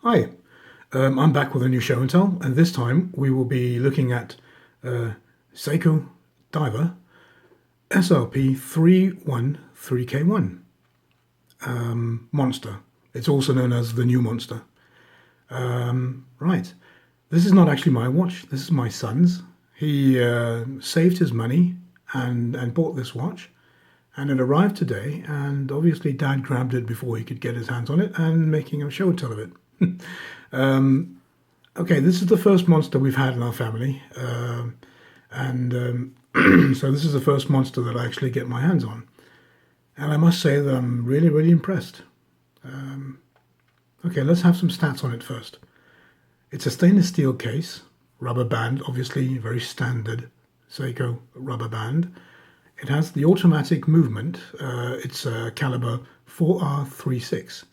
Hi, I'm back with a new show and tell, and this time we will be looking at Seiko Diver SRP313K1 Monster. It's also known as the new Monster. Right, this is not actually my watch. This is my son's. He saved his money and bought this watch, and it arrived today. And obviously, Dad grabbed it before he could get his hands on it, and making a show and tell of it. Okay, this is the first monster we've had in our family, and so this is the first monster that I actually get my hands on, and I must say that I'm really, really impressed. Okay, let's have some stats on it first. It's a stainless steel case, rubber band, obviously very standard Seiko rubber band. It has the automatic movement. It's a caliber 4R36,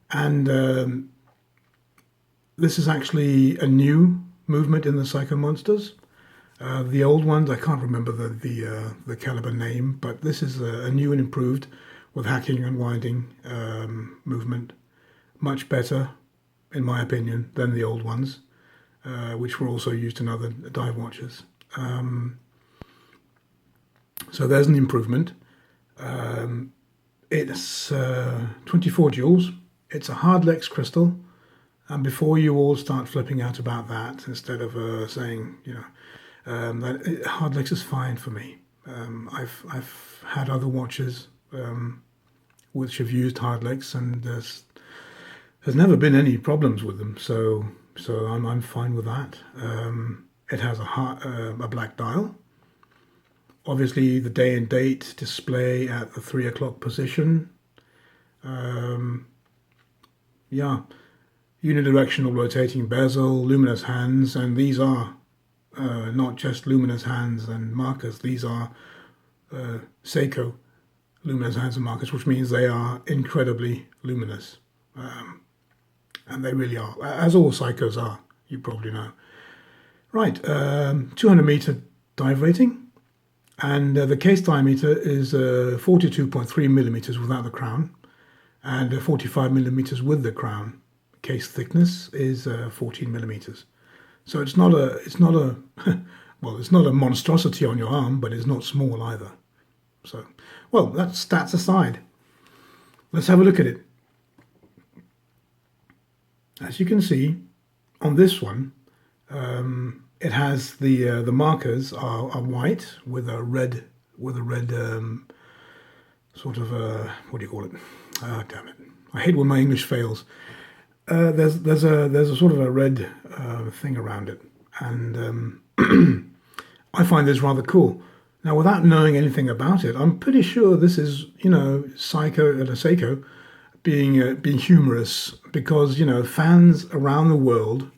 and this is actually a new movement in the Seiko monsters. The old ones, I can't remember the caliber name, but this is a new and improved with hacking and winding movement. Much better, in my opinion, than the old ones, which were also used in other dive watches. So there's an improvement. It's 24 joules. It's a hardlex crystal. And before you all start flipping out about that, instead of saying, that hardlex is fine for me. I've had other watches which have used hardlex, and there's never been any problems with them. So I'm fine with that. It has a black dial. Obviously, the day and date display at the 3 o'clock position. Yeah. Unidirectional rotating bezel, luminous hands, and these are not just luminous hands and markers, these are Seiko luminous hands and markers, which means they are incredibly luminous. And they really are, as all Seikos are, you probably know. Right, 200 meter dive rating, and the case diameter is 42.3 millimeters without the crown, and 45 millimeters with the crown. Case thickness is 14 millimeters, so it's not a well, it's not a monstrosity on your arm, but it's not small either. So, well, that's stats aside. Let's have a look at it. As you can see on this one, it has the markers are white with a red sort of what do you call it? Ah, damn it! I hate when my English fails. There's a sort of a red thing around it, and I find this rather cool. Now, without knowing anything about it, I'm pretty sure this is Seiko being humorous, because fans around the world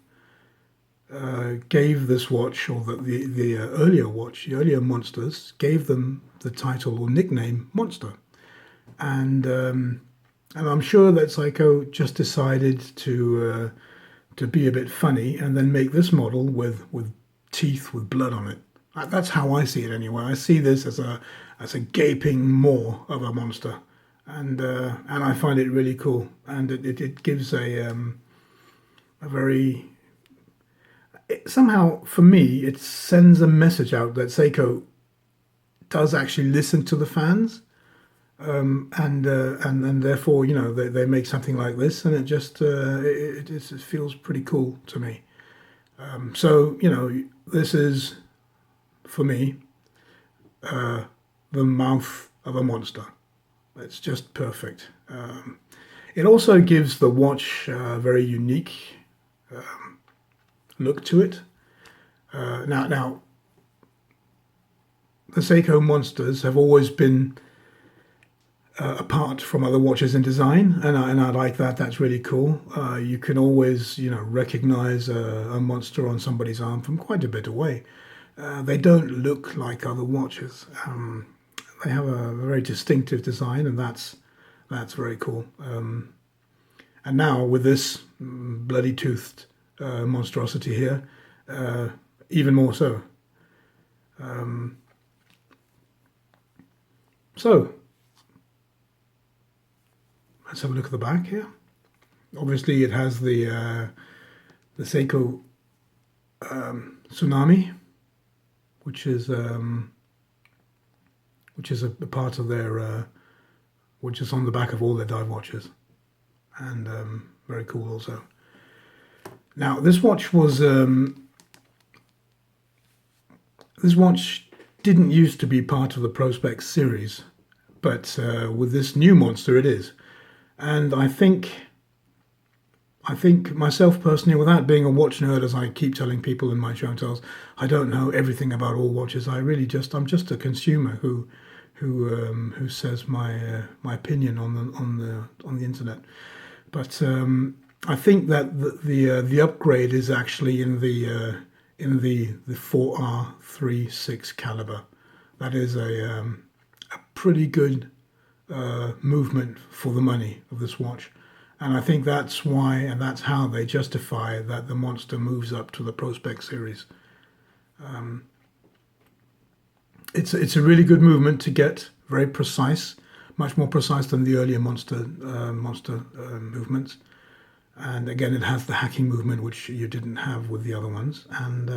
gave this watch, or the earlier watch, the earlier monsters, gave them the title or nickname Monster, and I'm sure that Seiko just decided to be a bit funny and then make this model with teeth with blood on it. That's how I see it anyway. I see this as a gaping maw of a monster, and I find it really cool. And it gives a very somehow, for me, it sends a message out that Seiko does actually listen to the fans. And therefore, they make something like this, and it just it feels pretty cool to me. So this is, for me, the mouth of a monster. It's just perfect. It also gives the watch a very unique look to it. Now, the Seiko monsters have always been apart from other watches in design, and I like that. That's really cool. You can always recognize a monster on somebody's arm from quite a bit away. They don't look like other watches. They have a very distinctive design, and that's very cool. And now with this bloody toothed monstrosity here, even more so. So let's have a look at the back here. Obviously, it has the Seiko Tsunami, which is a part of their which is on the back of all their dive watches, and very cool also. Now, this watch didn't used to be part of the Prospex series, but with this new monster, it is. And I think myself personally, without being a watch nerd, as I keep telling people in my show and tells, I don't know everything about all watches. I'm just a consumer who says my opinion on the internet. But I think that the upgrade is actually in the 4R36 caliber. That is a pretty good movement for the money of this watch. And I think that's why, and that's how they justify that the monster moves up to the Prospex series. It's a really good movement to get, very precise, much more precise than the earlier monster movements. And again, it has the hacking movement, which you didn't have with the other ones. And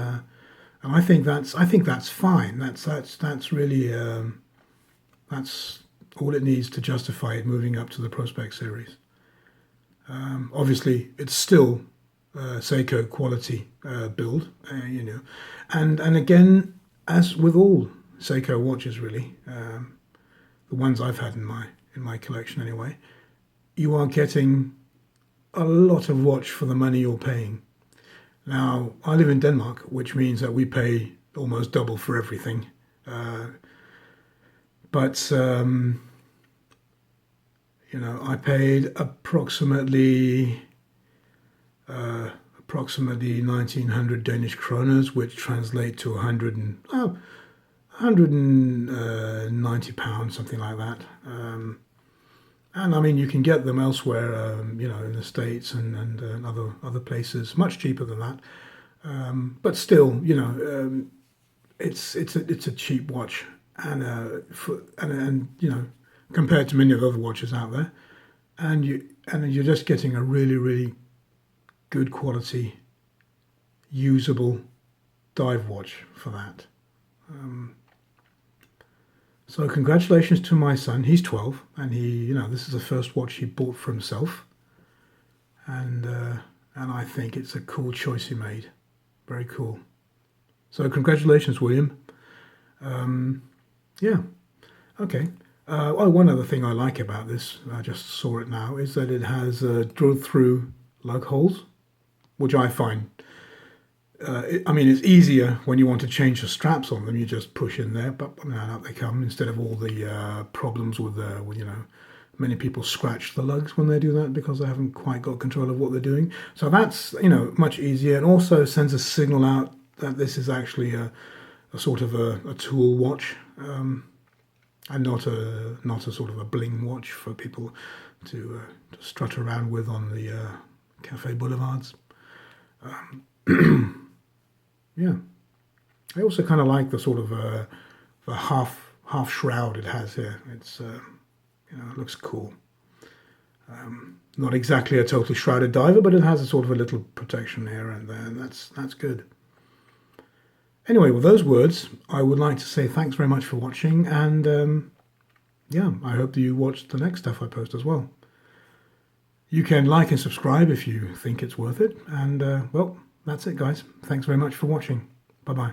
I think that's fine. That's really that's all it needs to justify it moving up to the Prospex series. Obviously, it's still Seiko quality build, and again, as with all Seiko watches, really, the ones I've had in my collection anyway, you are getting a lot of watch for the money you're paying. Now, I live in Denmark, which means that we pay almost double for everything, but I paid approximately 1,900 Danish kroners, which translate to 190 pounds, something like that. And I mean, you can get them elsewhere, in the States and other places, much cheaper than that. But still, it's a cheap watch, and compared to many of the other watches out there, and you're just getting a really, really good quality, usable dive watch for that. So congratulations to my son. He's 12, and this is the first watch he bought for himself, and I think it's a cool choice he made. Very cool. So congratulations, William. Yeah. Okay. One other thing I like about this, I just saw it now, is that it has drilled through lug holes, which I find, it's easier when you want to change the straps on them. You just push in there, but out they come, instead of all the problems with many people scratch the lugs when they do that because they haven't quite got control of what they're doing. So that's, much easier, and also sends a signal out that this is actually a sort of a tool watch. And not a sort of a bling watch for people to strut around with on the cafe boulevards. Yeah, I also kind of like the sort of the half shroud it has here. It's it looks cool. Not exactly a totally shrouded diver, but it has a sort of a little protection here and there, and that's good. Anyway, with those words, I would like to say thanks very much for watching, and I hope that you watch the next stuff I post as well. You can like and subscribe if you think it's worth it, and that's it, guys. Thanks very much for watching. Bye-bye.